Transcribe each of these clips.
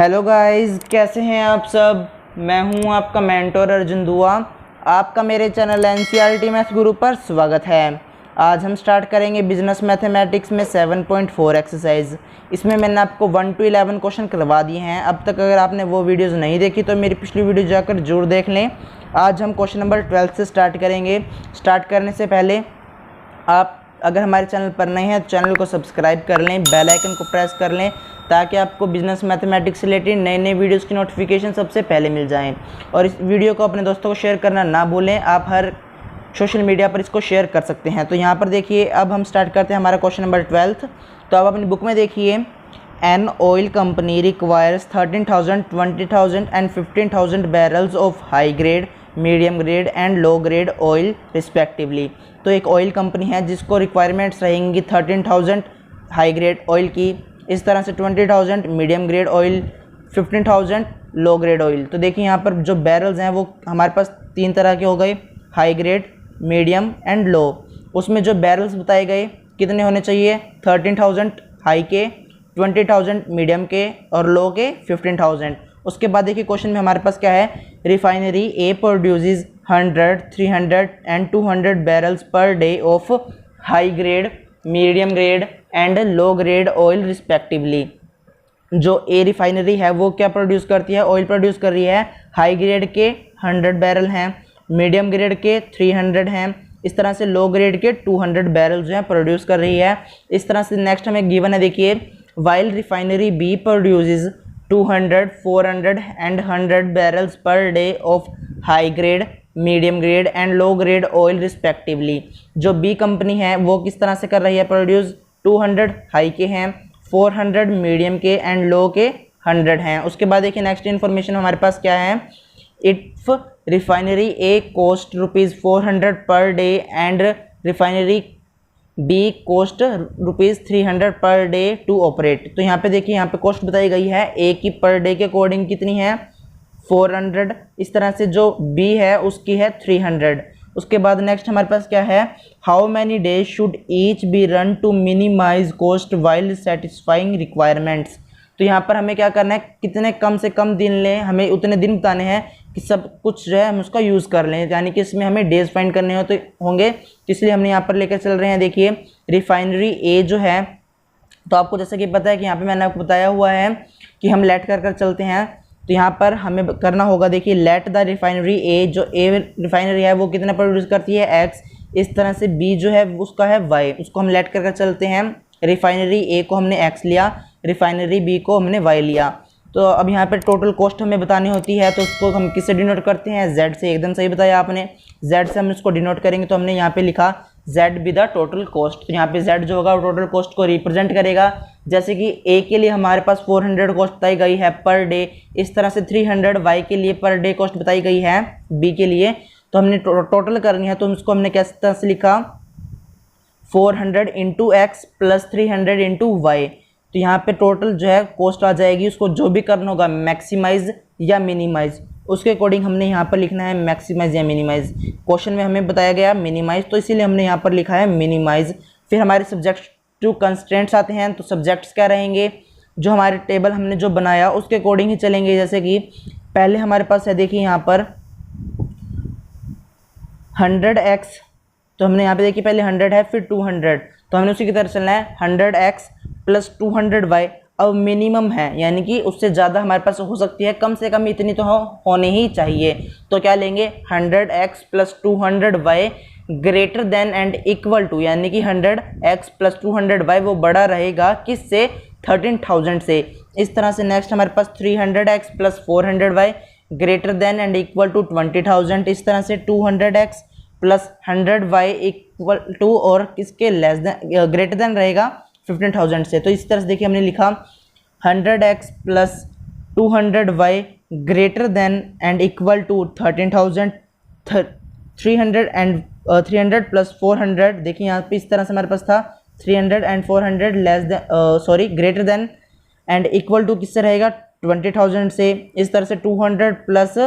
Hello guys, कैसे हैं आप सब। मैं हूं आपका मेंटोर अर्जुन दुआ। आपका मेरे चैनल एनसीईआरटी मैथ्स गुरु पर स्वागत है। आज हम स्टार्ट करेंगे बिजनेस मैथमेटिक्स में 7.4 एक्सरसाइज। इसमें मैंने आपको 1 to 11 क्वेश्चन करवा दिए हैं। अब तक अगर आपने वो वीडियोज़ नहीं देखी तो मेरी पिछली वीडियो जाकर जरूर देख लें। आज हम क्वेश्चन नंबर 12 से स्टार्ट करेंगे। स्टार्ट करने से पहले आप अगर हमारे चैनल पर नए हैं तो चैनल को सब्सक्राइब कर लें, बेल आइकन को प्रेस कर लें ताकि आपको बिजनेस मैथमेटिक्स से रिलेटेड नए नए वीडियोस की नोटिफिकेशन सबसे पहले मिल जाएं। और इस वीडियो को अपने दोस्तों को शेयर करना ना भूलें। आप हर सोशल मीडिया पर इसको शेयर कर सकते हैं। तो यहाँ पर देखिए, अब हम स्टार्ट करते हैं हमारा क्वेश्चन नंबर 12। तो आप अपनी बुक में देखिए, an oil company requires 13,000, 20,000 and 15,000 barrels of high grade, medium grade and low grade oil respectively. तो एक ऑयल कंपनी है जिसको रिक्वायरमेंट्स रहेंगी 13,000 हाई ग्रेड ऑयल की, इस तरह से 20,000 मीडियम ग्रेड ऑयल, 15,000 लो ग्रेड ऑयल। तो देखिए यहाँ पर जो बैरल्स हैं वो हमारे पास 3 तरह के हो गए, high grade, medium and low. उसमें जो बैरल्स बताए गए कितने होने चाहिए, 13,000 हाई के, 20,000 मीडियम के और लो के 15,000। उसके बाद देखिए क्वेश्चन में हमारे पास क्या है, refinery A produces 100, 300 and 200 barrels per day of high grade, medium grade and low grade oil respectively. जो ए रिफाइनरी है वो क्या प्रोड्यूस करती है, ऑयल प्रोड्यूस कर रही है। हाई ग्रेड के 100 बैरल हैं, मीडियम ग्रेड के 300 हैं, इस तरह से लो ग्रेड के 200 बैरल जो हैं प्रोड्यूस कर रही है। इस तरह से नेक्स्ट हमें गिवन है, देखिए, while refinery B produces 200, 400 and 100 barrels per day of high grade, medium grade and low grade oil respectively. जो बी कंपनी है वो किस तरह से कर रही है प्रोड्यूस, 200 हाई के हैं, 400 मीडियम के एंड लो के 100 हैं। उसके बाद देखिए नेक्स्ट इन्फॉर्मेशन हमारे पास क्या है, if refinery A cost ₹400 per day and refinery B cost ₹300 per day to operate. तो यहाँ पे देखिए, यहाँ पे कॉस्ट बताई गई है ए की पर डे के अकॉर्डिंग कितनी है, 400। इस तरह से जो बी है उसकी है 300। उसके बाद नेक्स्ट हमारे पास क्या है, how many days should each be run to minimise cost while satisfying requirements. तो यहाँ पर हमें क्या करना है, कितने कम से कम दिन लें, हमें उतने दिन बताने हैं कि सब कुछ जो है हम उसका यूज़ कर लें, यानी कि इसमें हमें डेज फाइंड करने हो तो होंगे, तो इसलिए हमने यहाँ पर लेकर चल रहे हैं। देखिए रिफाइनरी ए जो है, तो आपको जैसे कि पता है कि यहाँ पे मैंने आपको बताया हुआ है कि हम लेट कर चलते हैं। तो यहाँ पर हमें करना होगा, देखिए, लेट द रिफाइनरी ए, जो ए रिफाइनरी है वो कितना प्रोड्यूस करती है, एक्स। इस तरह से बी जो है उसका है वाई, उसको हम लेट कर चलते हैं। रिफाइनरी ए को हमने एक्स लिया, रिफाइनरी बी को हमने वाई लिया। तो अब यहाँ पर टोटल कॉस्ट हमें बतानी होती है, तो उसको हम किससे डिनोट करते हैं, जेड से। एकदम सही बताया आपने, जेड से हम इसको डिनोट करेंगे। तो हमने यहाँ पे लिखा Z be the total cost. तो यहाँ पे जेड जो होगा वो टोटल कॉस्ट को रिप्रेजेंट करेगा। जैसे कि ए के लिए हमारे पास 400 कॉस्ट बताई गई है पर डे, इस तरह से 300 वाई के लिए पर डे कॉस्ट बताई गई है बी के लिए। तो हमने टोटल करनी है, तो उसको हमने किस तरह से लिखा, 400 into x plus 300 into y. तो यहाँ पे टोटल जो है कॉस्ट आ जाएगी, उसको जो भी करना होगा मैक्सिमाइज या मिनिमाइज, उसके अकॉर्डिंग हमने यहाँ पर लिखना है मैक्सिमाइज या मिनिमाइज। क्वेश्चन में हमें बताया गया मिनिमाइज, तो इसीलिए हमने यहाँ पर लिखा है मिनिमाइज। फिर हमारे सब्जेक्टिव कंस्ट्रेंट्स आते हैं। तो सब्जेक्ट्स क्या रहेंगे, जो हमारे टेबल हमने जो बनाया उसके अकॉर्डिंग ही चलेंगे। जैसे कि पहले हमारे पास है, देखिए यहाँ पर 100x, तो हमने यहाँ पे देखिए पहले 100 है, फिर 200, तो हमने उसी की तरह चलना है, 100x प्लस 200y। अब मिनिमम है, यानी कि उससे ज़्यादा हमारे पास हो सकती है, कम से कम इतनी तो होने ही चाहिए। तो क्या लेंगे, 100x plus 200y greater than and equal to, यानी कि 100x प्लस 200y वो बड़ा रहेगा किससे, 13,000 से। इस तरह से नेक्स्ट हमारे पास 300x plus 400y greater than and equal to 20,000। इस तरह से 200x plus 100y equal to और किसके लेस देन, ग्रेटर देन रहेगा 15,000 से। तो इस तरह से देखिए हमने लिखा 100x plus 200y greater than and equal to 13,000, 300 plus 400। देखिए यहाँ पे इस तरह से हमारे पास था 300 and 400 less than greater than and equal to किससे रहेगा, 20,000 से। इस तरह से 200 प्लस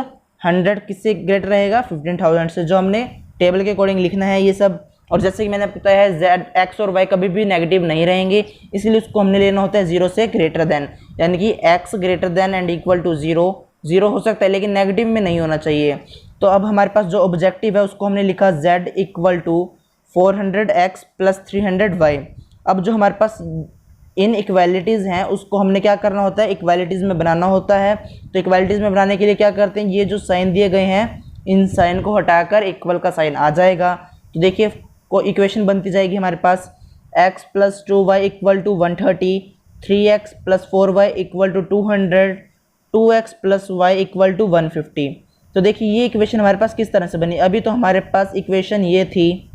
100 किससे ग्रेटर रहेगा, 15,000 से। जो हमने टेबल के अकॉर्डिंग लिखना है ये सब। और जैसे कि मैंने आपको बताया है जेड एक्स और वाई कभी भी नेगेटिव नहीं रहेंगे, इसलिए उसको हमने लेना होता है 0 से ग्रेटर देन, यानी कि x greater than and equal to 0। 0 हो सकता है लेकिन नेगेटिव में नहीं होना चाहिए। तो अब हमारे पास जो ऑब्जेक्टिव है उसको हमने लिखा z equal to 400x plus 300y। अब जो हमारे पास इन इक्वालिटीज़ हैं उसको हमने क्या करना होता है, इक्वालिटीज़ में बनाना होता है। तो इक्वालिटीज़ में बनाने के लिए क्या करते हैं, ये जो साइन दिए गए हैं इन साइन को हटाकर इक्वल का साइन आ जाएगा। तो देखिए को इक्वेशन बनती जाएगी हमारे पास x plus 2y equal to 130, 3x plus 4y equal to 200, 2x plus y equal to 150। तो देखिए ये इक्वेशन हमारे पास किस तरह से बनी। अभी तो हमारे पास इक्वेशन ये थी,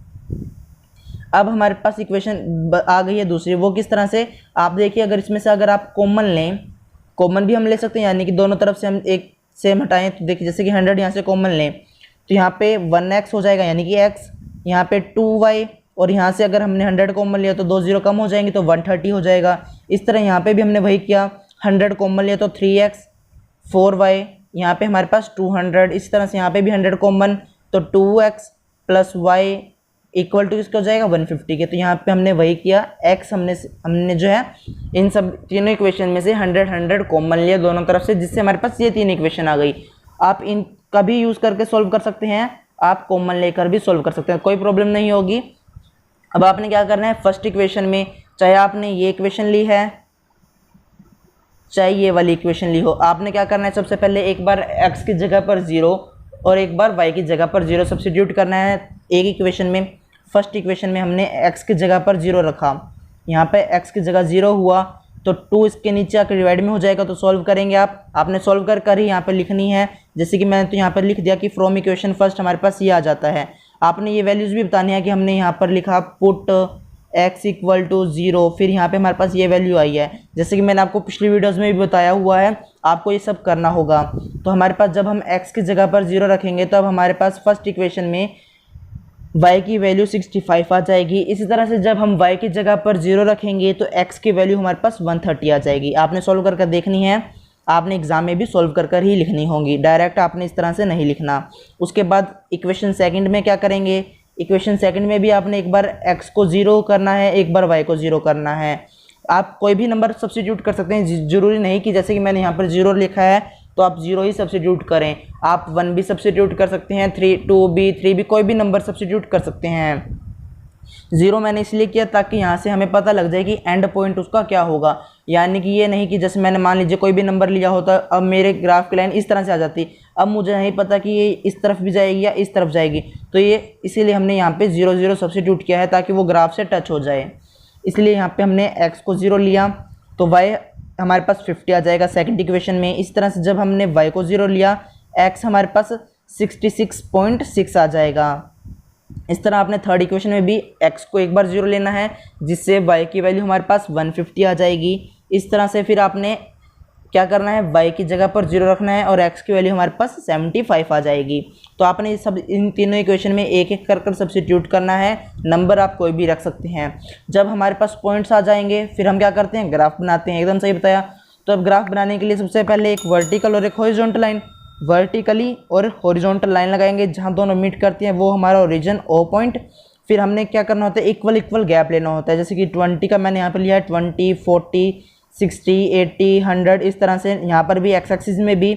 अब हमारे पास इक्वेशन आ गई है दूसरी। वो किस तरह से, आप देखिए अगर इसमें से अगर आप कॉमन लें, कॉमन भी हम ले सकते हैं, यानी कि दोनों तरफ से हम एक सेम हटाएं। तो देखिए जैसे कि 100 यहाँ से कॉमन लें तो यहाँ पे 1x हो जाएगा यानी कि x, यहाँ पे 2y, और यहाँ से अगर हमने 100 कॉमन लिया तो 2 0 कम हो जाएंगे तो 130 हो जाएगा। इस तरह यहाँ पे भी हमने वही किया, 100 कॉमन लिया तो 3x, 4y, यहाँ पे हमारे पास 200। इस तरह से यहाँ पे भी 100 कॉमन तो 2x plus y equal to किसका हो जाएगा 150 के। तो यहाँ पे हमने वही किया, x हमने जो है इन सब तीनों इक्वेशन में से 100 कॉमन लिया दोनों तरफ से, जिससे हमारे पास ये 3 इक्वेशन आ गई। आप इन कभी यूज़ करके सॉल्व कर सकते हैं, आप कॉमन लेकर भी सॉल्व कर सकते हैं, कोई प्रॉब्लम नहीं होगी। अब आपने क्या करना है, फर्स्ट इक्वेशन में चाहे आपने ये इक्वेशन ली है चाहे ये वाली इक्वेशन ली हो, आपने क्या करना है, सबसे पहले एक बार x की जगह पर 0 और एक बार y की जगह पर 0 सब्स्टिट्यूट करना है एक इक्वेशन में। फर्स्ट इक्वेशन में हमने x की जगह पर 0 रखा, यहाँ पे x की जगह 0 हुआ तो 2 इसके नीचे आकर डिवाइड में हो जाएगा। तो सॉल्व करेंगे आपने सॉल्व कर ही यहाँ पर लिखनी है। जैसे कि मैंने तो यहाँ पर लिख दिया कि फ्रॉम इक्वेशन फर्स्ट हमारे पास ये आ जाता है। आपने ये वैल्यूज़ भी बतानी है कि हमने यहाँ पर लिखा पुट x इक्वल टू 0, फिर यहाँ पे हमारे पास ये वैल्यू आई है। जैसे कि मैंने आपको पिछली वीडियोस में भी बताया हुआ है, आपको ये सब करना होगा। तो हमारे पास जब हम x की जगह पर 0 रखेंगे तो अब हमारे पास फर्स्ट इक्वेशन में y की वैल्यू 65 आ जाएगी। इसी तरह से जब हम y की जगह पर 0 रखेंगे तो x की वैल्यू हमारे पास 130 आ जाएगी। आपने सॉल्व करके देखनी है, आपने एग्जाम में भी सॉल्व कर ही लिखनी होगी, डायरेक्ट आपने इस तरह से नहीं लिखना। उसके बाद इक्वेशन सेकंड में क्या करेंगे, इक्वेशन सेकंड में भी आपने एक बार x को 0 करना है, एक बार y को 0 करना है। आप कोई भी नंबर सब्स्टिट्यूट कर सकते हैं, ज़रूरी नहीं कि जैसे कि मैंने यहाँ पर 0 लिखा है तो आप 0 ही सब्स्टिट्यूट करें, आप 1 भी सब्स्टिट्यूट कर सकते हैं, 2 भी, 3 भी, कोई भी नंबर सब्स्टिट्यूट कर सकते हैं। 0 मैंने इसलिए किया ताकि यहाँ से हमें पता लग जाए कि एंड पॉइंट उसका क्या होगा, यानी कि ये नहीं कि जैसे मैंने मान लीजिए कोई भी नंबर लिया होता, अब मेरे ग्राफ की लाइन इस तरह से आ जाती, अब मुझे नहीं पता कि ये इस तरफ भी जाएगी या इस तरफ जाएगी, तो ये इसीलिए हमने यहाँ पे 0 0 सब्स्टिट्यूट किया है ताकि वो ग्राफ से टच हो जाए। इसलिए यहाँ पे हमने x को 0 लिया तो y हमारे पास 50 आ जाएगा सेकंड इक्वेशन में। इस तरह से जब हमने y को 0 लिया x हमारे पास 66.6 आ जाएगा। इस तरह आपने थर्ड इक्वेशन में भी x को एक बार 0 लेना है, जिससे y की वैल्यू हमारे पास 150 आ जाएगी। इस तरह से फिर आपने क्या करना है, y की जगह पर 0 रखना है और x की वैल्यू हमारे पास 75 आ जाएगी। तो आपने सब इन तीनों इक्वेशन में एक एक कर सब्स्टिट्यूट करना है, नंबर आप कोई भी रख सकते हैं। जब हमारे पास पॉइंट्स आ जाएंगे फिर हम क्या करते हैं, ग्राफ बनाते हैं। एकदम सही बताया। तो अब ग्राफ बनाने के लिए सबसे पहले एक वर्टिकल और एक हॉरिजॉन्टल लाइन, वर्टिकली और हॉरिजॉन्टल लाइन लगाएंगे, जहाँ दोनों मीट करती हैं वो हमारा ओरिजिन ओ पॉइंट। फिर हमने क्या करना होता है, इक्वल गैप लेना होता है। जैसे कि 20 का मैंने यहाँ पर लिया है, 20, 40, 60, 80, 100, इस तरह से यहाँ पर भी एक्स एक्सिस में भी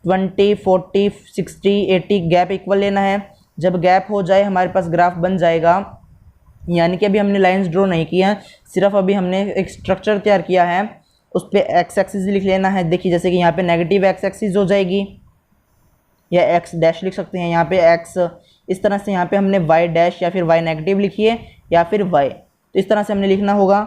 20, 40, 60, 80 गैप इक्वल लेना है। जब गैप हो जाए हमारे पास ग्राफ बन जाएगा, यानी कि अभी हमने लाइंस ड्रॉ नहीं किया, सिर्फ अभी हमने एक स्ट्रक्चर तैयार किया है, उस पर एक्स एक्सिस लिख लेना है। देखिए जैसे कि यहाँ पे नेगेटिव एक्स एक्सिस हो जाएगी या एक्स डैश लिख सकते हैं, यहाँ पे एक्स, इस तरह से यहाँ पे हमने वाई डैश या फिर वाई नेगेटिव लिखिए या फिर वाई, तो इस तरह से हमने लिखना होगा।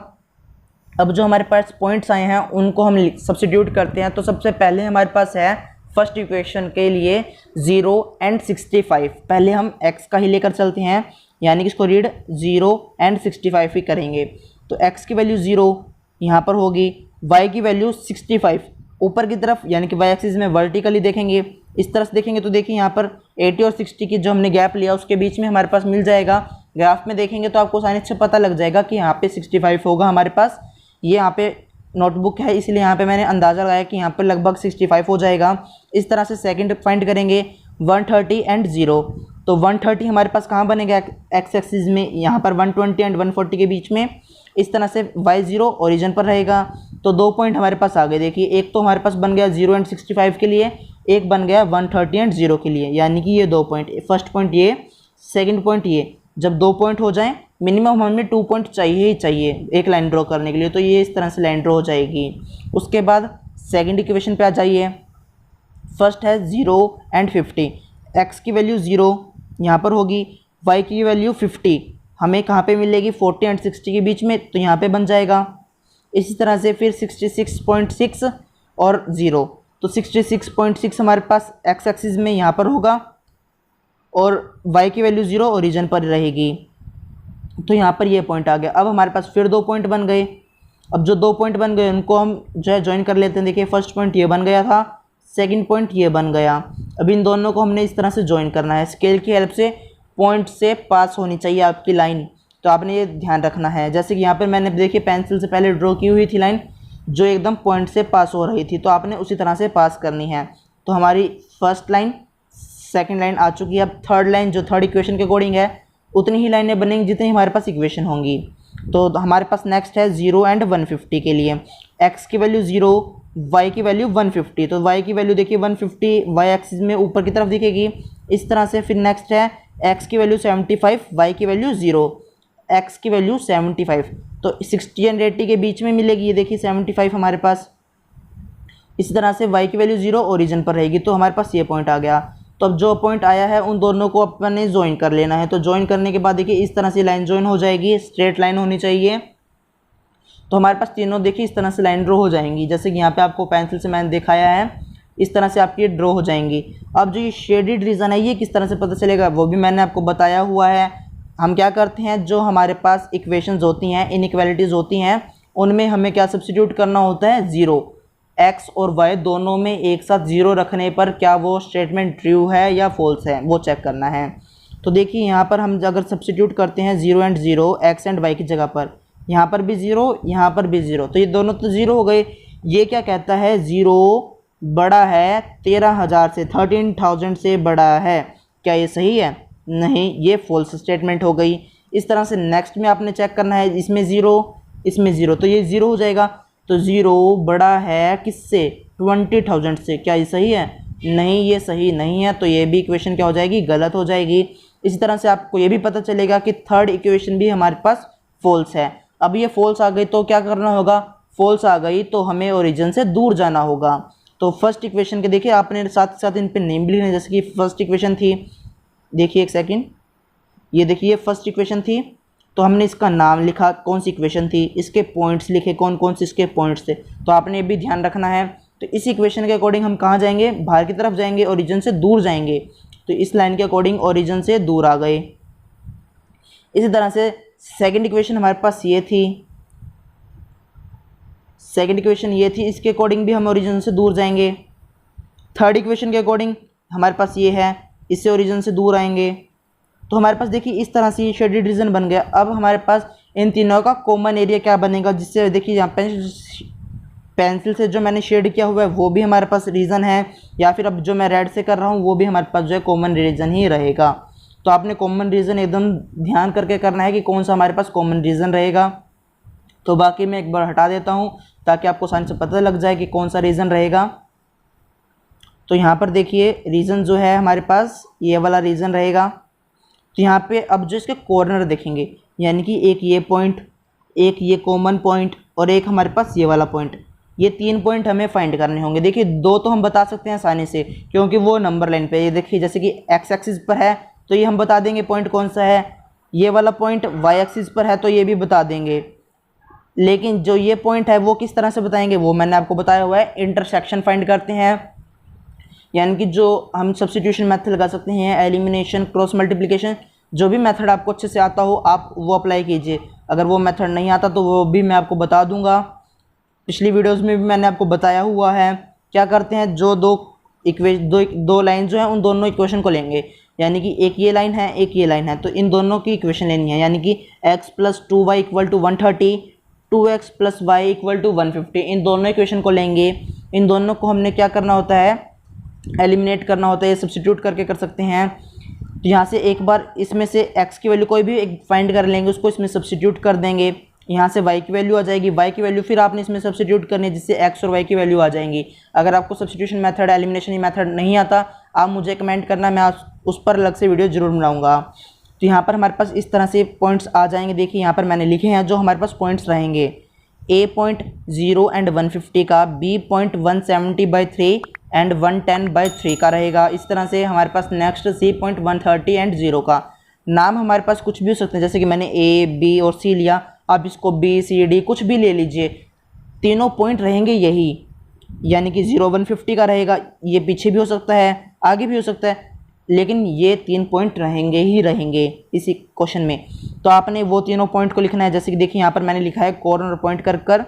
अब जो हमारे पास पॉइंट्स आए हैं उनको हम सब्स्टिट्यूट करते हैं। तो सबसे पहले हमारे पास है फर्स्ट इक्वेशन के लिए 0 एंड 65। पहले हम x का ही लेकर चलते हैं, यानी कि इसको रीड 0 एंड 65 ही करेंगे। तो x की वैल्यू 0 यहाँ पर होगी, y की वैल्यू 65 ऊपर की तरफ, यानी कि y एक्सिस में वर्टिकली देखेंगे। इस तरह से देखेंगे तो देखिए यहाँ पर 80 और 60 की जो हमने गैप लिया उसके बीच में हमारे पास मिल जाएगा। ग्राफ में देखेंगे तो आपको आसानी से पता लग जाएगा कि यहाँ पे 65 होगा हमारे पास। ये यहाँ पे नोटबुक है इसलिए यहाँ पे मैंने अंदाज़ा लगाया कि यहाँ पे लगभग 65 हो जाएगा। इस तरह से सेकंड फाइंड करेंगे 130 एंड 0। तो 130 हमारे पास कहाँ बनेगा एक्स एक्सिस में, यहाँ पर 120 एंड 140 के बीच में। इस तरह से y0 ओरिजिन पर रहेगा। तो 2 पॉइंट हमारे पास आ गए। देखिए एक तो हमारे पास बन गया 0 एंड 65 के लिए, एक बन गया 130 एंड 0 के लिए, यानी कि ये 2 पॉइंट, फर्स्ट पॉइंट ये, सेकंड पॉइंट ये। जब 2 पॉइंट हो जाएं, मिनिमम हमें 2 पॉइंट चाहिए ही चाहिए एक लाइन ड्रॉ करने के लिए, तो ये इस तरह से लाइन ड्रॉ हो जाएगी। उसके बाद सेकंड इक्वेशन पे आ जाइए। फर्स्ट है 0 एंड 50, x की वैल्यू 0 यहाँ पर होगी, y की वैल्यू 50 हमें कहाँ पे मिलेगी 40 एंड 60 के बीच में, तो यहाँ पे बन जाएगा। इसी तरह से फिर 66.6 और 0, तो 66.6 हमारे पास x एक्सिस में यहाँ पर होगा और y की वैल्यू 0 ओरिजिन पर रहेगी। तो यहाँ पर ये पॉइंट आ गया। अब हमारे पास फिर 2 पॉइंट बन गए। अब जो 2 पॉइंट बन गए उनको हम जो है ज्वाइन कर लेते हैं। देखिए फर्स्ट पॉइंट ये बन गया था, सेकंड पॉइंट ये बन गया। अब इन दोनों को हमने इस तरह से ज्वाइन करना है। स्केल की हेल्प से पॉइंट से पास होनी चाहिए आपकी लाइन, तो आपने ये ध्यान रखना है। जैसे कि यहाँ पर मैंने देखिए पेंसिल से पहले ड्रॉ की हुई थी लाइन जो एकदम पॉइंट से पास हो रही थी, तो आपने उसी तरह से पास करनी है। तो हमारी फर्स्ट लाइन, सेकंड लाइन आ चुकी है। अब थर्ड लाइन जो थर्ड इक्वेशन के अकॉर्डिंग है उतनी ही लाइनें बनेंगी जितनी हमारे पास इक्वेशन होंगी। तो हमारे पास नेक्स्ट है 0 एंड 150 के लिए, x की वैल्यू 0, y की वैल्यू 150। तो y की वैल्यू देखिए 150 y एक्सिस में ऊपर की तरफ दिखेगी इस तरह से। फिर नेक्स्ट है x की वैल्यू 75, y की वैल्यू 0, x की वैल्यू 75, तो 60 एंड 80 के बीच में मिलेगी। ये देखिए 75 हमारे पास। इसी तरह से y की वैल्यू 0 ओरिजिन पर रहेगी। तो हमारे पास ये पॉइंट आ गया। तो अब जो पॉइंट आया है उन दोनों को अपने ज्वाइन कर लेना है। तो ज्वाइन करने के बाद देखिए इस तरह से लाइन ज्वाइन हो जाएगी, स्ट्रेट लाइन होनी चाहिए। तो हमारे पास तीनों देखिए इस तरह से लाइन ड्रॉ हो जाएंगी, जैसे कि यहाँ पे आपको पेंसिल से मैंने दिखाया है, इस तरह से आपकी ड्रॉ हो जाएंगी। अब जो ये शेडेड रीजन है ये किस तरह से पता चलेगा वो भी मैंने आपको बताया हुआ है। हम क्या करते हैं, जो हमारे पास इक्वेशंस होती हैं, इनइक्वालिटीज़ होती हैं, उनमें हमें क्या सब्स्टिट्यूट करना होता है, 0। x और y दोनों में एक साथ 0 रखने पर क्या वो स्टेटमेंट ट्रू है या फॉल्स है वो चेक करना है। तो देखिए यहाँ पर हम अगर सब्स्टिट्यूट करते हैं 0 एंड 0 x एंड y की जगह पर, यहाँ पर भी 0, यहाँ पर भी 0, तो ये दोनों तो 0 हो गए। ये क्या कहता है, 0 बड़ा है 13,000 से, 13,000 से बड़ा है। क्या ये सही है? नहीं, ये फॉल्स स्टेटमेंट हो गई। इस तरह से नेक्स्ट में आपने चेक करना है, इसमें 0, इसमें 0, तो ये 0 हो जाएगा। तो 0 बड़ा है किससे, 20,000 से। क्या ये सही है? नहीं, ये सही नहीं है। तो ये भी इक्वेशन क्या हो जाएगी, गलत हो जाएगी। इसी तरह से आपको ये भी पता चलेगा कि थर्ड इक्वेशन भी हमारे पास फॉल्स है। अब ये फॉल्स आ गई तो क्या करना होगा, फॉल्स आ गई तो हमें ओरिजिन से दूर जाना होगा। तो फर्स्ट इक्वेशन के देखिए आपने साथ साथ इन पे नेम भी लिखना, जैसे कि फर्स्ट इक्वेशन थी, देखिए एक सेकेंड, ये देखिए फर्स्ट इक्वेशन थी, तो हमने इसका नाम लिखा, कौन सी इक्वेशन थी, इसके पॉइंट्स लिखे, कौन कौन से इसके पॉइंट्स थे। तो आपने ये भी ध्यान रखना है। तो इस इक्वेशन के अकॉर्डिंग हम कहाँ जाएंगे, बाहर की तरफ जाएंगे, ओरिजिन से दूर जाएंगे। तो इस लाइन के अकॉर्डिंग ओरिजिन से दूर आ गए। इसी तरह से सेकंड इक्वेशन हमारे पास ये थी, सेकंड इक्वेशन ये थी, इसके अकॉर्डिंग भी हम ओरिजिन से दूर जाएंगे। थर्ड इक्वेशन के अकॉर्डिंग हमारे पास ये है, इससे ओरिजिन से दूर आएंगे। तो हमारे पास देखिए इस तरह से ये शेडेड रीजन बन गया। अब हमारे पास इन तीनों का कॉमन एरिया क्या बनेगा, जिससे देखिए यहाँ पेंसिल से जो मैंने शेड किया हुआ है वो भी हमारे पास रीजन है, या फिर अब जो मैं रेड से कर रहा हूँ वो भी हमारे पास जो है कॉमन रीजन ही रहेगा। तो आपने कॉमन रीजन एकदम ध्यान करके करना है कि कौन सा हमारे पास कॉमन रीजन रहेगा। तो बाकी मैं एक बार हटा देता हूँ ताकि आपको आसानी से पता लग जाए कि कौन सा रीजन रहेगा। तो यहाँ पर देखिए रीजन जो है हमारे पास ये वाला रीजन रहेगा। तो यहाँ पे अब जो इसके कॉर्नर देखेंगे, यानी कि एक ये पॉइंट, एक ये कॉमन पॉइंट और एक हमारे पास ये वाला पॉइंट, ये 3 पॉइंट हमें फाइंड करने होंगे। देखिए 2 तो हम बता सकते हैं आसानी से क्योंकि वो नंबर लाइन पे, ये देखिए जैसे कि x एक्सिस पर है तो ये हम बता देंगे पॉइंट कौन सा है, ये वाला पॉइंट y एक्सिस पर है तो ये भी बता देंगे। लेकिन जो ये पॉइंट है वो किस तरह से बताएंगे वो मैंने आपको बताया हुआ है, इंटरसेक्शन फाइंड करते हैं। यानी कि जो हम सब्स्टिट्यूशन मेथड लगा सकते हैं, एलिमिनेशन, क्रॉस मल्टीप्लिकेशन, जो भी मेथड आपको अच्छे से आता हो आप वो अप्लाई कीजिए। अगर वो मेथड नहीं आता तो वो भी मैं आपको बता दूंगा, पिछली वीडियोस में भी मैंने आपको बताया हुआ है। क्या करते हैं, जो दो लाइन जो है उन दोनों इक्वेशन को लेंगे, यानी कि एक ये लाइन है एक ये लाइन है, तो इन दोनों की इक्वेशन लेनी है। यानी कि x + 2y = 130, 2x + y = 150, इन दोनों इक्वेशन को लेंगे। इन दोनों को हमने क्या करना होता है, एलिमिनेट करना होता है। ये सब्स्टिट्यूट करके कर सकते हैं। तो यहाँ से एक बार इसमें से x की वैल्यू कोई भी एक फाइंड कर लेंगे, उसको इसमें सब्स्टिट्यूट कर देंगे, यहाँ से y की वैल्यू आ जाएगी, y की वैल्यू फिर आपने इसमें सब्स्टिट्यूट करनी है जिससे x और y की वैल्यू आ जाएंगी। अगर आपको सब्स्टिट्यूशन मेथड, एलिमिनेशन मेथड नहीं आता, आप मुझे कमेंट करना, मैं उस पर अलग से वीडियो जरूर बनाऊंगा। तो यहाँ पर हमारे पास इस तरह से पॉइंट्स आ जाएंगे। देखिए यहाँ पर मैंने लिखे हैं जो हमारे पास पॉइंट्स रहेंगे, a.0 एंड 150 का, b.170/3 एंड 110/3 का रहेगा। इस तरह से हमारे पास नेक्स्ट c.130 एंड 0 का। नाम हमारे पास कुछ भी हो सकते हैं, जैसे कि मैंने a, b और c लिया, आप इसको b, c, d कुछ भी ले लीजिए, तीनों पॉइंट रहेंगे यही, यानी कि 0, 150 का रहेगा। ये पीछे भी हो सकता है, आगे भी हो सकता है, लेकिन ये 3 पॉइंट रहेंगे ही रहेंगे इसी क्वेश्चन में। तो आपने वो तीनों पॉइंट को लिखना है, जैसे कि देखिए यहाँ पर मैंने लिखा है कॉर्नर पॉइंट कर कर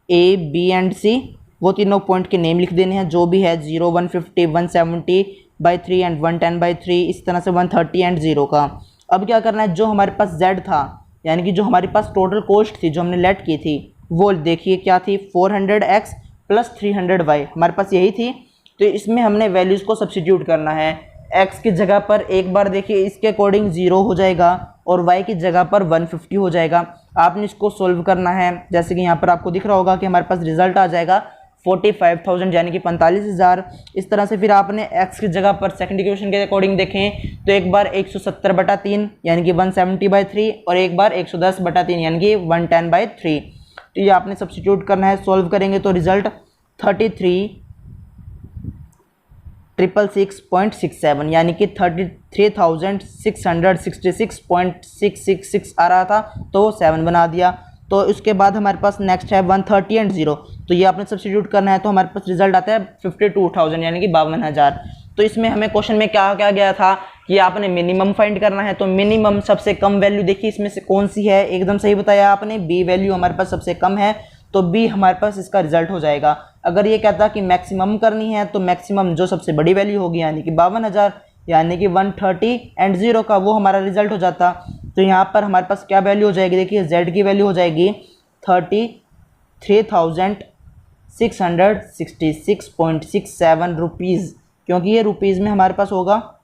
a, b एंड c, वो तीनों पॉइंट के नेम लिख देने हैं जो भी है, 0, 150, 170/3 एंड 110/3, इस तरह से 130 एंड 0 का। अब क्या करना है, जो हमारे पास z था, यानी कि जो हमारे पास टोटल कॉस्ट थी जो हमने लेट की थी, वो देखिए क्या थी, 400x + 300y, हमारे पास यही थी। तो इसमें हमने वैल्यूज़ को सब्स्टिट्यूट करना है। x की जगह पर एक बार देखिए इसके अकॉर्डिंग 0 हो जाएगा और y की जगह पर 150 हो जाएगा। आपने इसको सोल्व करना है, जैसे कि यहाँ पर आपको दिख रहा होगा कि हमारे पास रिजल्ट आ जाएगा 45,000 यानी कि 45,000। इस तरह से फिर आपने x की जगह पर सेकंड इक्वेशन के अकॉर्डिंग देखें तो एक बार 170/3 यानी कि 170/3 और एक बार 110/3 यानी कि 110/3। तो ये आपने सब्स्टिट्यूट करना है, सोल्व करेंगे तो रिजल्ट 33,666.67 यानी कि 33,666.666 आ रहा था, तो वो 7 बना दिया। तो उसके बाद हमारे पास नेक्स्ट है 130 एंड 0, तो ये आपने सब्स्टिट्यूट करना है, तो हमारे पास रिजल्ट आता है 52,000 यानी कि 52,000। तो इसमें हमें क्वेश्चन में क्या क्या गया था कि आपने मिनिमम फाइंड करना है। तो मिनिमम सबसे कम वैल्यू देखिए इसमें से कौन सी है, एकदम सही बताया आपने, बी वैल्यू हमारे पास सबसे कम है, तो बी हमारे पास इसका रिजल्ट हो जाएगा। अगर ये कहता कि मैक्सिमम करनी है तो मैक्सिमम जो सबसे बड़ी वैल्यू होगी यानी कि 52,000 यानी कि 130 एंड 0 का, वो हमारा रिजल्ट हो जाता। तो यहाँ पर हमारे पास क्या वैल्यू हो जाएगी, देखिए z की वैल्यू हो जाएगी 33,666.67 रुपीज़, क्योंकि ये रुपीज़ में हमारे पास होगा,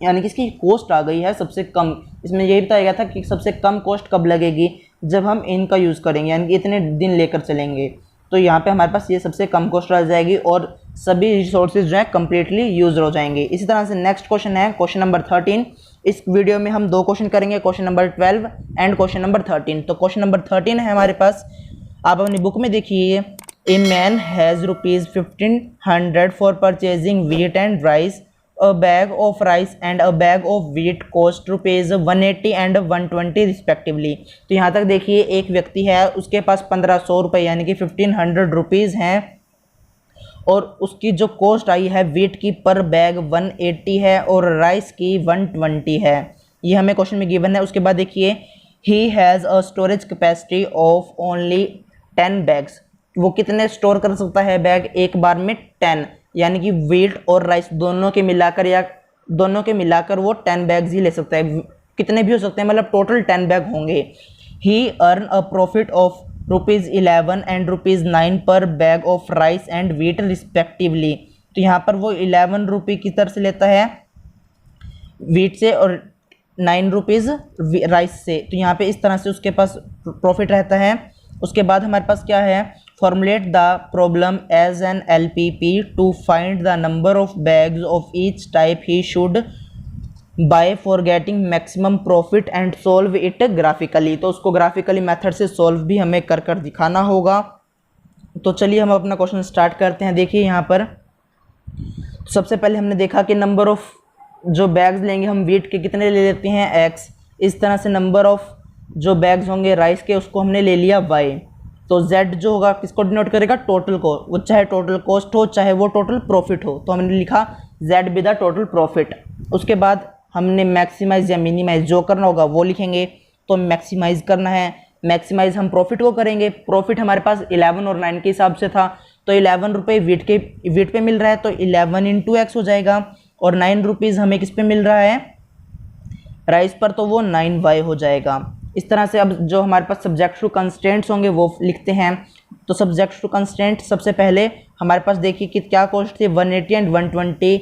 यानी कि इसकी कॉस्ट आ गई है सबसे कम। इसमें यही बताया गया था कि सबसे कम कॉस्ट कब लगेगी, जब हम इनका यूज़ करेंगे, यानी कि इतने दिन लेकर चलेंगे। तो यहाँ पे हमारे पास ये सबसे कम कॉस्ट आ जाएगी और सभी रिसोर्सेज जो है कम्प्लीटली यूज हो जाएंगे। इसी तरह से नेक्स्ट क्वेश्चन है क्वेश्चन नंबर 13। इस वीडियो में हम 2 क्वेश्चन करेंगे, question number 12 and question number 13। तो क्वेश्चन नंबर 13 है हमारे पास, आप अपनी बुक में देखिए, a man has ₹1,500 for purchasing wheat and rice, a bag of rice and a bag of wheat cost ₹180 and 120 respectively. तो यहाँ तक देखिए एक व्यक्ति है, उसके पास 1,500 रुपये यानी कि 1,500 रुपीज़ हैं, और उसकी जो कॉस्ट आई है व्हीट की पर बैग 180 है और राइस की 120 है। ये हमें क्वेश्चन में गिवन है। उसके बाद देखिए, he has a storage capacity of only 10 bags, वो कितने स्टोर कर सकता है बैग, एक बार में 10, यानी कि व्हीट और राइस दोनों के मिलाकर या दोनों के मिलाकर वो 10 बैग्स ही ले सकता है, कितने भी हो सकते हैं, मतलब टोटल 10 बैग होंगे। He earn a profit of ₹11 and ₹9 per bag of rice and wheat respectively. तो यहाँ पर वो 11 रुपये की तरफ से लेता है व्हीट से और 9 रुपीज़ राइस से। तो यहाँ पे इस तरह से उसके पास प्रॉफिट रहता है। उसके बाद हमारे पास क्या है, formulate the problem as an LPP to find the number of bags of each type he should buy for getting maximum profit and solve it graphically। तो उसको ग्राफिकली मेथड से सॉल्व भी हमें कर कर दिखाना होगा। तो चलिए हम अपना क्वेश्चन स्टार्ट करते हैं। देखिए यहाँ पर सबसे पहले हमने देखा कि नंबर ऑफ जो बैग्स लेंगे हम व्हीट के कितने ले लेते हैं x, इस तरह से नंबर ऑफ जो बैग्स होंगे राइस के उसको हमने ले लिया y। तो z जो होगा किसको डिनोट करेगा, टोटल को, वो चाहे टोटल कॉस्ट हो चाहे वो टोटल प्रॉफिट हो, तो हमने लिखा z with the total profit. उसके बाद हमने मैक्सिमाइज या मिनिमाइज जो करना होगा वो लिखेंगे। तो मैक्सिमाइज करना है, मैक्सिमाइज हम प्रॉफिट को करेंगे। प्रॉफिट हमारे पास 11 और 9 के हिसाब से था, तो 11 रुपये व्हीट पे मिल रहा है तो 11 × x हो जाएगा, और 9 रुपीज़ हमें किस पे मिल रहा है, राइस पर, तो वो 9y हो जाएगा। इस तरह से अब जो हमारे पास सब्जेक्ट टू कंस्ट्रेंट्स होंगे वो लिखते हैं। तो सब्जेक्ट टू कंस्ट्रेंट सबसे पहले हमारे पास देखिए कि क्या कॉस्ट थी, 180 एंड 120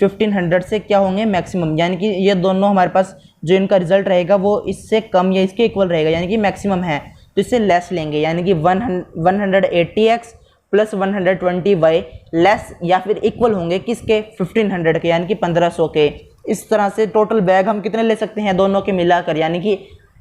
1500 से क्या होंगे, मैक्सिमम, यानी कि ये दोनों हमारे पास जो इनका रिजल्ट रहेगा वो इससे कम या इसके इक्वल रहेगा, यानी कि मैक्सिमम है, तो इससे लेस लेंगे, यानी कि 180x प्लस 120y लेस या फिर इक्वल होंगे किसके, 1500 के, यानी कि 1500 के। इस तरह से टोटल बैग हम कितने ले सकते हैं दोनों के मिलाकर, यानी कि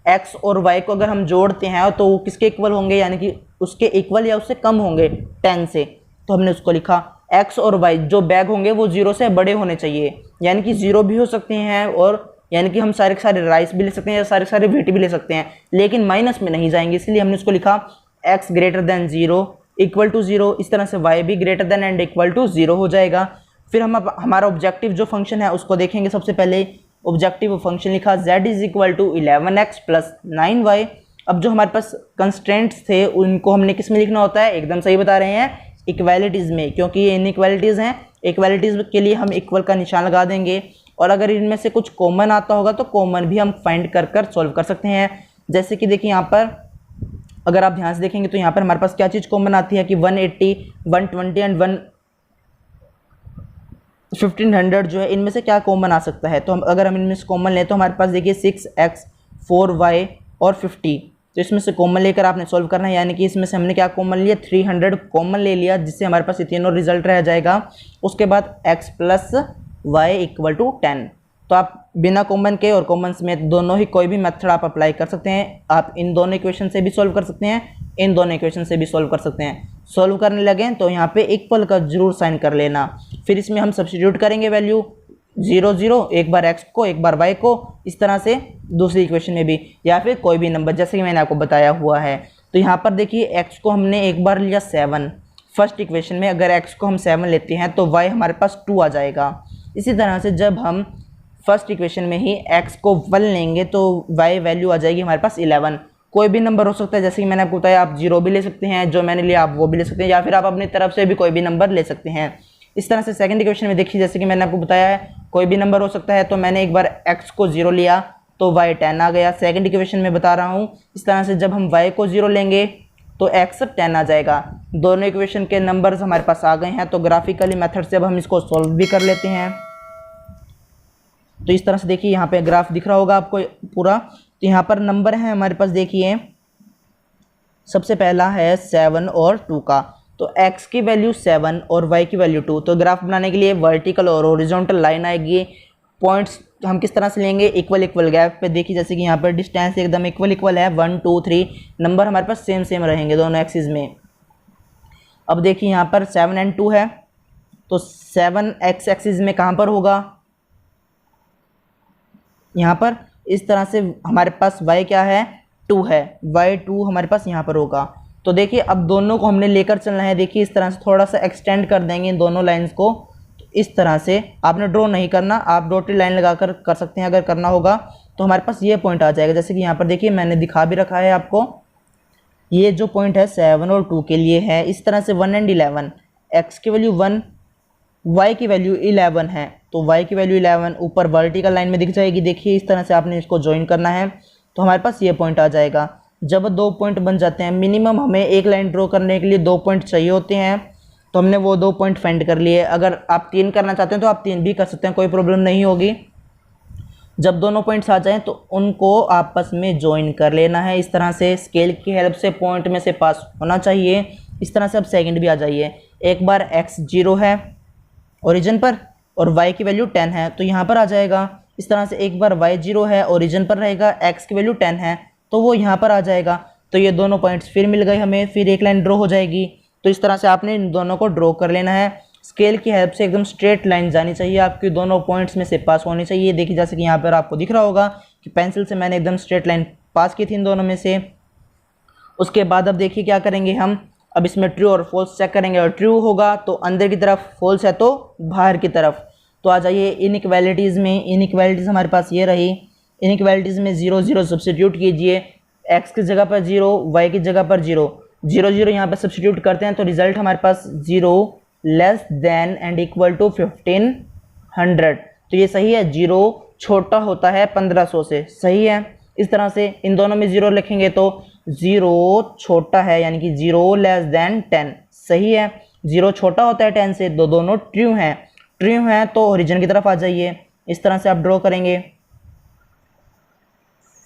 x और y को अगर हम जोड़ते हैं तो वो किसके इक्वल होंगे, यानी कि उसके इक्वल या उससे कम होंगे 10 से। तो हमने उसको लिखा x और y जो बैग होंगे वो 0 से बड़े होने चाहिए, यानी कि 0 भी हो सकते हैं, और यानी कि हम सारे के सारे राइस भी ले सकते हैं या सारे के सारे व्हीट भी ले सकते हैं, लेकिन माइनस में नहीं जाएंगे, इसलिए हमने उसको लिखा x greater than 0 equal to 0। इस तरह से y भी greater than and equal to 0 हो जाएगा। फिर हम अब हमारा ऑब्जेक्टिव जो फंक्शन है उसको देखेंगे। सबसे पहले ऑब्जेक्टिव फंक्शन लिखा z is equal to 11x plus 9y। अब जो हमारे पास कंस्ट्रेंट्स थे उनको हमने किस में लिखना होता है, एकदम सही बता रहे हैं, इक्वालिटीज़ में, क्योंकि ये इनइक्वालिटीज़ हैं। इक्वालिटीज़ के लिए हम इक्वल का निशान लगा देंगे, और अगर इनमें से कुछ कॉमन आता होगा तो कॉमन भी हम फाइंड कर सॉल्व कर सकते हैं। जैसे कि देखिए यहाँ पर अगर आप ध्यान से देखेंगे तो यहाँ पर हमारे पास क्या चीज़ कॉमन आती है कि 180, 120 एंड 1500 जो है, इनमें से क्या कॉमन आ सकता है। तो हम अगर हम इनमें से कॉमन लें तो हमारे पास देखिए 6x 4y और 50, तो इसमें से कॉमन लेकर आपने सॉल्व करना है, यानी कि इसमें से हमने क्या कॉमन लिया, 300 कॉमन ले लिया, जिससे हमारे पास ये तीनों रिजल्ट रह जाएगा। उसके बाद x plus y equal to 10। तो आप बिना कॉमन के और कॉमन समेत दोनों ही कोई भी मेथड आप अप्लाई कर सकते हैं। आप इन दोनों इक्वेशन से भी सॉल्व कर सकते हैं, इन दोनों इक्वेशन से भी सॉल्व कर सकते हैं। सॉल्व करने लगें तो यहाँ पे इक्वल का जरूर साइन कर लेना। फिर इसमें हम सब्स्टिट्यूट करेंगे वैल्यू 0 0, एक बार x को एक बार y को, इस तरह से दूसरी इक्वेशन में भी, या फिर कोई भी नंबर जैसे कि मैंने आपको बताया हुआ है। तो यहाँ पर देखिए x को हमने एक बार लिया 7, फर्स्ट इक्वेशन में अगर x को हम 7 लेते हैं तो y हमारे पास 2 आ जाएगा। इसी तरह से जब हम फर्स्ट इक्वेशन में ही x को 1 लेंगे तो y वैल्यू आ जाएगी हमारे पास 11। कोई भी नंबर हो सकता है, जैसे कि मैंने आपको बताया, आप 0 भी ले सकते हैं, जो मैंने लिया आप वो भी ले सकते हैं, या फिर आप अपनी तरफ से भी कोई भी नंबर ले सकते हैं। इस तरह से सेकंड इक्वेशन में देखिए, जैसे कि मैंने आपको बताया है कोई भी नंबर हो सकता है, तो मैंने एक बार x को 0 लिया तो y 10 आ गया। सेकंड इक्वेशन में बता रहा हूँ, इस तरह से जब हम y को 0 लेंगे तो x 10 आ जाएगा। दोनों इक्वेशन के नंबर्स हमारे पास आ गए हैं, तो ग्राफिकली मेथड से अब हम इसको सॉल्व भी कर लेते हैं। तो इस तरह से देखिए यहाँ पे ग्राफ दिख रहा होगा आपको पूरा। तो यहाँ पर नंबर है हमारे पास, देखिए सबसे पहला है 7 और 2 का, तो x की वैल्यू 7 और y की वैल्यू 2। तो ग्राफ बनाने के लिए वर्टिकल और हॉरिजॉन्टल लाइन आएगी। पॉइंट्स हम किस तरह से लेंगे, इक्वल इक्वल गैप पे। देखिए जैसे कि यहाँ पर डिस्टेंस एकदम इक्वल इक्वल है, 1 2 3 नंबर हमारे पास सेम सेम रहेंगे दोनों एक्सिस में। अब देखिए यहाँ पर 7 एंड 2 है, तो 7 x एक्सिस में कहाँ पर होगा, यहाँ पर। इस तरह से हमारे पास y क्या है, 2 है, y2 हमारे पास यहाँ पर होगा। तो देखिए अब दोनों को हमने लेकर चलना है। देखिए इस तरह से थोड़ा सा एक्सटेंड कर देंगे इन दोनों लाइंस को। तो इस तरह से आपने ड्रॉ नहीं करना, आप डॉटेड लाइन लगाकर कर सकते हैं अगर करना होगा। तो हमारे पास ये पॉइंट आ जाएगा, जैसे कि यहाँ पर देखिए मैंने दिखा भी रखा है आपको। ये जो पॉइंट है 7 और 2 के लिए है। इस तरह से 1 एंड 11, x की वैल्यू 1, y की वैल्यू 11 है, तो y की वैल्यू 11 ऊपर वर्टिकल लाइन में दिख जाएगी। देखिए इस तरह से आपने इसको ज्वाइन करना है, तो हमारे पास ये पॉइंट आ जाएगा। जब 2 पॉइंट बन जाते हैं, मिनिमम हमें एक लाइन ड्रॉ करने के लिए 2 पॉइंट चाहिए होते हैं, तो हमने वो 2 पॉइंट फाइंड कर लिए। अगर आप 3 करना चाहते हैं तो आप 3 भी कर सकते हैं, कोई प्रॉब्लम नहीं होगी। जब दोनों पॉइंट्स आ जाएं तो उनको आपस में ज्वाइन कर लेना है। इस तरह से स्केल की हेल्प से पॉइंट में से पास होना चाहिए। इस तरह से अब सेकंड भी आ जाइए। एक बार x 0 है ओरिजिन पर और y की वैल्यू 10 है, तो यहाँ पर आ जाएगा। इस तरह से एक बार y 0 है ओरिजिन पर रहेगा, x की वैल्यू 10 है, तो वो यहाँ पर आ जाएगा। तो ये दोनों पॉइंट्स फिर मिल गए हमें, फिर एक लाइन ड्रॉ हो जाएगी। तो इस तरह से आपने इन दोनों को ड्रॉ कर लेना है। स्केल की हेल्प से एकदम स्ट्रेट लाइन जानी चाहिए, आपकी दोनों पॉइंट्स में से पास होनी चाहिए। देखिए जैसे कि यहाँ पर आपको दिख रहा होगा कि पेंसिल से मैंने एकदम स्ट्रेट लाइन पास की थी इन दोनों में से। उसके बाद अब देखिए क्या करेंगे हम, अब इसमें ट्रू और फॉल्स चेक करेंगे, और ट्रू होगा तो अंदर की तरफ, फॉल्स है तो बाहर की तरफ। तो आ जाइए इनइक्वालिटीज़ में। इनइक्वालिटीज़ हमारे पास ये रही। इनइक्वालिटीज़ में 0 0 सब्स्टिट्यूट कीजिए, x की जगह पर 0, y की जगह पर 0 0 0 यहाँ पर सब्स्टिट्यूट करते हैं तो रिजल्ट हमारे पास 0 less than and equal to 1500। तो ये सही है, 0 छोटा होता है 1500 से, सही है। इस तरह से इन दोनों में 0 लिखेंगे तो 0 छोटा है, यानी कि 0 लेस देन 10, सही है। 0 छोटा होता है 10 से, दोनों ट्रू हैं। ट्रू है तो ओरिजिन की तरफ आ जाइए, इस तरह से आप ड्रॉ करेंगे,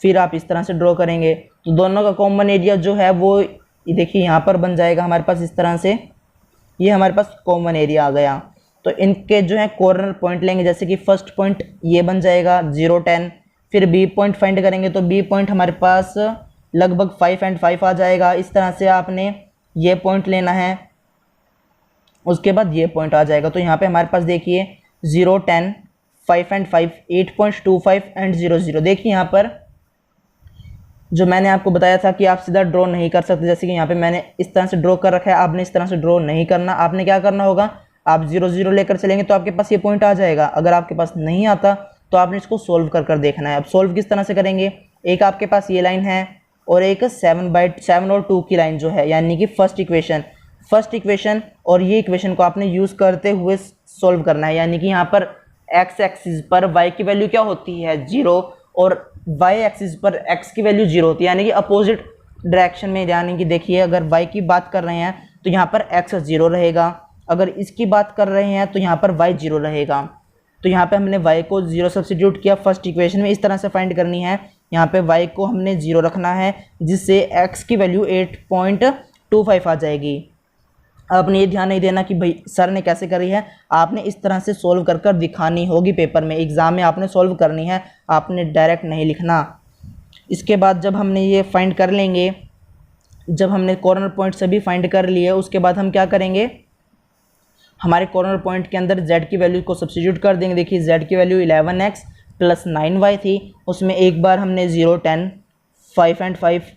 फिर आप इस तरह से ड्रॉ करेंगे तो दोनों का कॉमन एरिया जो है वो देखिए यहाँ पर बन जाएगा हमारे पास इस तरह से, ये हमारे पास कॉमन एरिया आ गया। तो इनके जो है कॉर्नर पॉइंट लेंगे, जैसे कि फर्स्ट पॉइंट ये बन जाएगा 0 10, फिर बी पॉइंट फाइंड करेंगे तो बी पॉइंट हमारे पास लगभग 5 and 5 आ जाएगा। इस तरह से आपने ये पॉइंट लेना है, उसके बाद ये पॉइंट आ जाएगा। तो यहाँ पे हमारे पास देखिए 0 10 5 and 5 8.25 and 0 0। देखिए यहाँ पर जो मैंने आपको बताया था कि आप सीधा ड्रॉ नहीं कर सकते, जैसे कि यहाँ पे मैंने इस तरह से ड्रॉ कर रखा है, आपने इस तरह से ड्रॉ नहीं करना। आपने क्या करना होगा, आप 0 0 लेकर चलेंगे तो आपके पास ये पॉइंट आ जाएगा। अगर आपके पास नहीं आता तो आपने इसको सोल्व कर देखना है। अब सोल्व किस तरह से करेंगे, एक आपके पास ये लाइन है और एक 7 और 2 की लाइन जो है, यानी कि फर्स्ट इक्वेशन और ये इक्वेशन को आपने यूज़ करते हुए सोल्व करना है। यानी कि यहाँ पर एक्स एक्सिस पर y की वैल्यू क्या होती है 0 और y एक्सिस पर x की वैल्यू 0 होती है, यानी कि अपोजिट डायरेक्शन में। यानी कि देखिए अगर y की बात कर रहे हैं तो यहाँ पर x 0 रहेगा, अगर इसकी बात कर रहे हैं तो यहाँ पर y 0 रहेगा। तो यहाँ पे हमने y को 0 सब्स्टिट्यूट किया फर्स्ट इक्वेशन में, इस तरह से फाइंड करनी है। यहाँ पे y को हमने 0 रखना है जिससे x की वैल्यू 8.25 आ जाएगी। आपने ये ध्यान नहीं देना कि भाई सर ने कैसे करी है, आपने इस तरह से सोल्व कर दिखानी होगी पेपर में, एग्ज़ाम में आपने सोल्व करनी है, आपने डायरेक्ट नहीं लिखना। इसके बाद जब हमने ये फाइंड कर लेंगे, जब हमने कॉर्नर पॉइंट सभी फाइंड कर लिए, उसके बाद हम क्या करेंगे, हमारे कॉर्नर पॉइंट के अंदर z की वैल्यू को सब्स्टिट्यूट कर देंगे। देखिए z की वैल्यू 11x प्लस 9y थी, उसमें एक बार हमने 0 10 5 and 5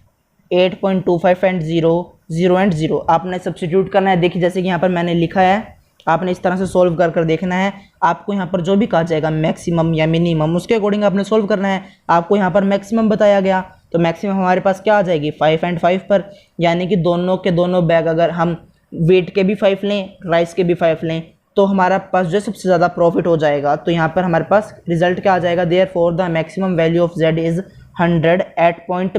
8.25 and 0 0 and 0 आपने सब्स्टिट्यूट करना है। देखिए जैसे कि यहाँ पर मैंने लिखा है, आपने इस तरह से सोल्व कर देखना है। आपको यहाँ पर जो भी कहा जाएगा मैक्सिमम या मिनिमम, उसके अकॉर्डिंग आपने सोल्व करना है। आपको यहाँ पर मैक्सिमम बताया गया तो मैक्सिमम हमारे पास क्या आ जाएगी 5 and 5 पर, यानी कि दोनों के दोनों बैग अगर हम वेट के भी 5 लें, राइस के भी 5 लें तो हमारा पास जो सबसे ज़्यादा प्रॉफिट हो जाएगा। तो यहाँ पर हमारे पास रिजल्ट क्या आ जाएगा, therefore the maximum value of z is 100 at point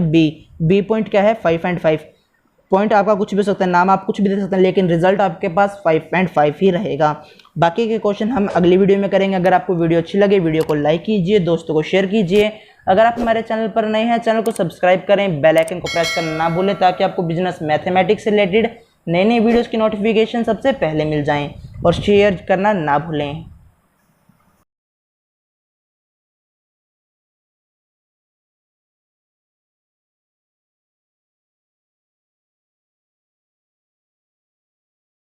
B point क्या है 5 and 5। पॉइंट आपका कुछ भी हो सकता है, नाम आप कुछ भी दे सकते हैं, लेकिन रिजल्ट आपके पास 5 and 5 ही रहेगा। बाकी के क्वेश्चन हम अगली वीडियो में करेंगे। अगर आपको वीडियो अच्छी लगे वीडियो को लाइक कीजिए, दोस्तों को शेयर कीजिए। अगर आप हमारे चैनल पर नए हैं चैनल को सब्सक्राइब करें, बेल आइकन को प्रेस करना ना भूलें ताकि आपको बिजनेस मैथमेटिक्स से रिलेटेड नए वीडियोज़ की नोटिफिकेशन सबसे पहले मिल जाएँ, और शेयर करना ना भूलें।